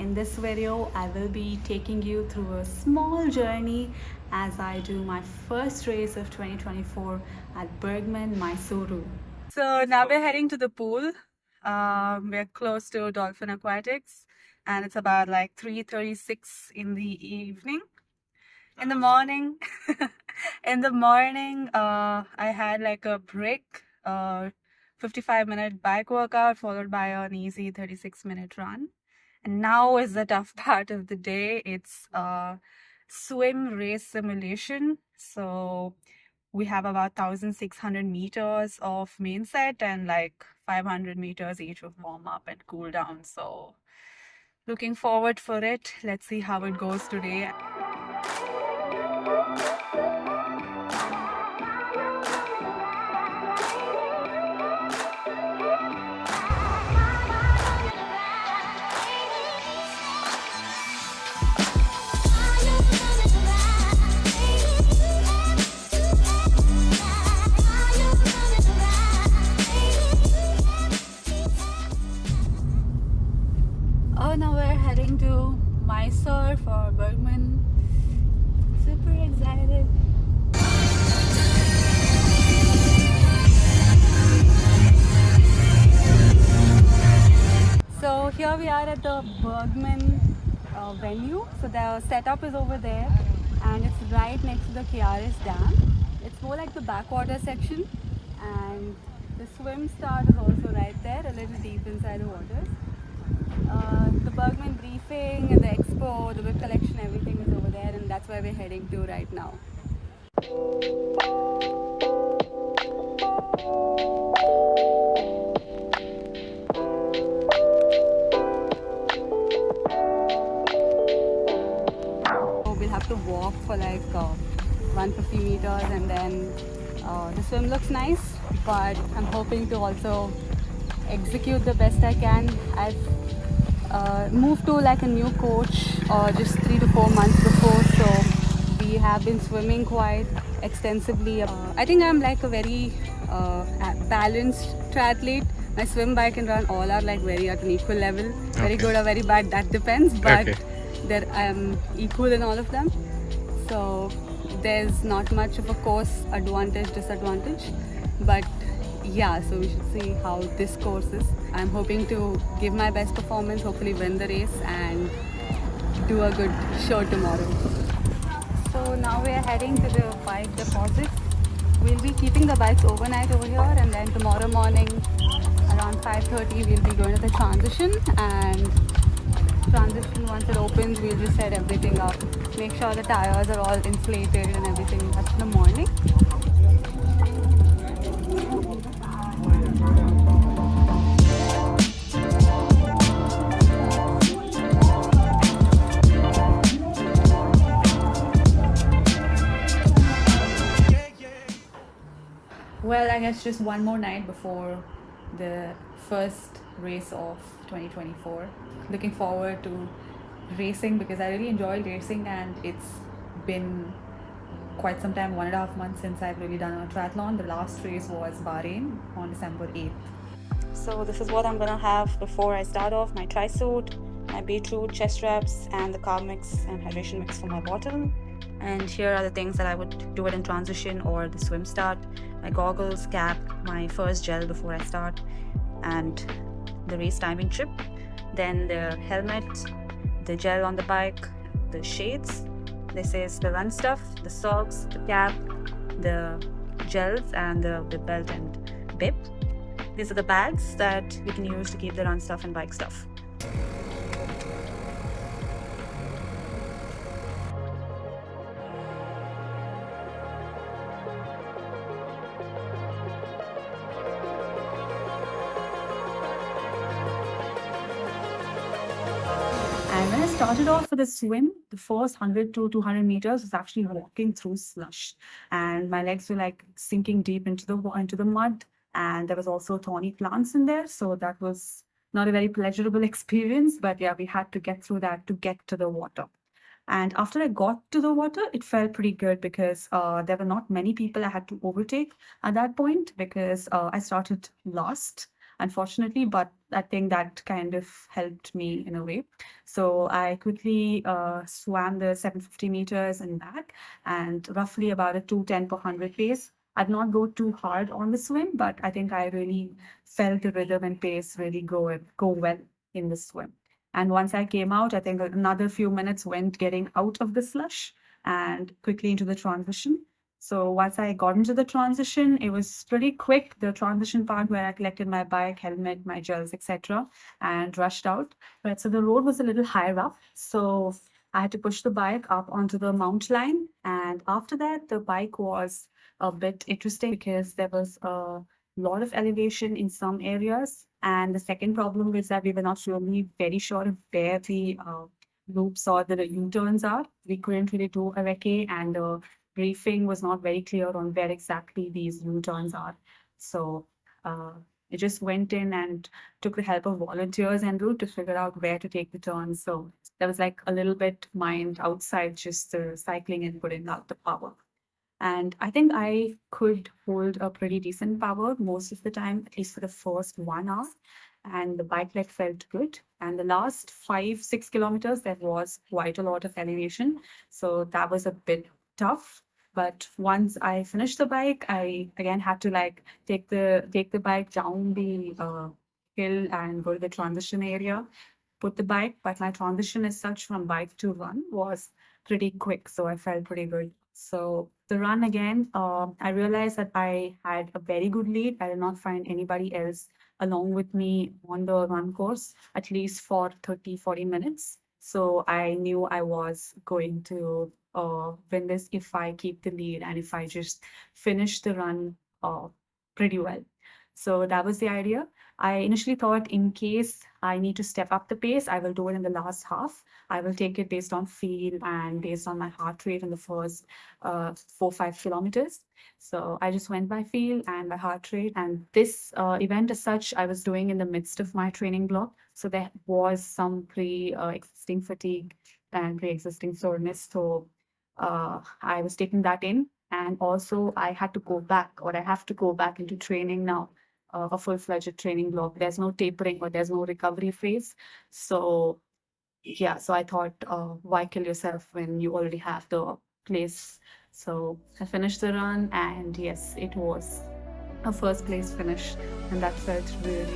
in this video I will be taking you through a small journey as I do my first race of 2024 at Bergman Mysuru. So now we're heading to the pool. We're close to Dolphin Aquatics and it's about like 3:36 in the evening. In the morning, I had like a break, 55-minute bike workout followed by an easy 36-minute run. And now is the tough part of the day. It's a swim race simulation. So we have about 1,600 meters of main set and like 500 meters each of warm up and cool down. So looking forward for it. Let's see how it goes today. Oh, now we're heading to Mysore for Bergman. Super excited. So here we are at the Bergman venue. So the setup is over there and it's right next to the KRS Dam. It's more like the backwater section and the swim start is also right there, a little deep inside the waters. The Bergman briefing and the expo, the whip collection, everything is over there and that's where we're heading to right now. We'll have to walk for like 150 meters and then the swim looks nice, but I'm hoping to also execute the best I can. I've moved to like a new coach just 3 to 4 months before, so we have been swimming quite extensively. I think I'm like a very balanced triathlete. My swim, bike and run all are like very at an equal level. Very good or very bad, that depends, but I'm equal in all of them. So there's not much of a course advantage, disadvantage, but yeah, so we should see how this course is. I'm hoping to give my best performance, hopefully win the race and do a good show tomorrow. So now we are heading to the bike deposit. We'll be keeping the bikes overnight over here and then tomorrow morning around 5:30 we'll be going to the transition, and once it opens we'll just set everything up, make sure the tires are all inflated and everything. That's in the morning. Well, I guess just one more night before the first race of 2024. Looking forward to racing because I really enjoy racing and it's been quite some time, 1.5 months since I've really done a triathlon. The last race was Bahrain on December 8th. So this is what I'm gonna have before I start off: my tri suit, my beetroot chest wraps, and the carb mix and hydration mix for my bottle. And here are the things that I would do it in transition or the swim start: my goggles, cap, my first gel before I start, and the race timing chip, then the helmet, the gel on the bike, the shades, this is the run stuff, the socks, the cap, the gels, and the belt and bib. These are the bags that we can use to keep the run stuff and bike stuff. And when I started off with the swim, the first 100 to 200 meters was actually walking through slush, and my legs were like sinking deep into the mud, and there was also thorny plants in there, so that was not a very pleasurable experience. But yeah, we had to get through that to get to the water. And after I got to the water, it felt pretty good because there were not many people I had to overtake at that point because I started last. unfortunately, but I think that kind of helped me in a way. So I quickly swam the 750 meters and back, and roughly about a 210 per 100 pace. I'd not go too hard on the swim, but I think I really felt the rhythm and pace really go well in the swim. And once I came out, I think another few minutes went getting out of the slush and quickly into the transition. So once I got into the transition, it was pretty quick. The transition part where I collected my bike, helmet, my gels, etc., and rushed out. Right. So the road was a little higher up. So I had to push the bike up onto the mount line. And after that, the bike was a bit interesting because there was a lot of elevation in some areas. And the second problem was that we were not really very sure of where the loops or the U-turns are. We couldn't really do a recce, and the briefing was not very clear on where exactly these U-turns are. So uh, I just went in and took the help of volunteers and route to figure out where to take the turns. So there was like a little bit mind outside just the cycling and putting out the power. And I think I could hold a pretty decent power most of the time, at least for the first 1 hour. And the bike leg felt good. And the last 5, 6 kilometers, there was quite a lot of elevation. So that was a bit tough. But once I finished the bike, I again had to like take the bike down the hill and go to the transition area, put the bike. But my transition as such from bike to run was pretty quick. So I felt pretty good. So the run again, I realized that I had a very good lead. I did not find anybody else along with me on the run course, at least for 30, 40 minutes. So I knew I was going to win this if I keep the lead and if I just finish the run pretty well. So that was the idea. I initially thought in case I need to step up the pace, I will do it in the last half. I will take it based on feel and based on my heart rate in the first 4, 5 kilometers. So I just went by feel and by heart rate. And this event, as such, I was doing in the midst of my training block. So there was some pre-existing fatigue and pre-existing soreness. So I was taking that in. And also, I had to go back, or I have to go back into training now, a full-fledged training block. There's no tapering or there's no recovery phase. So yeah, so I thought, why kill yourself when you already have the place? So I finished the run, and yes, it was a first place finish, and that felt really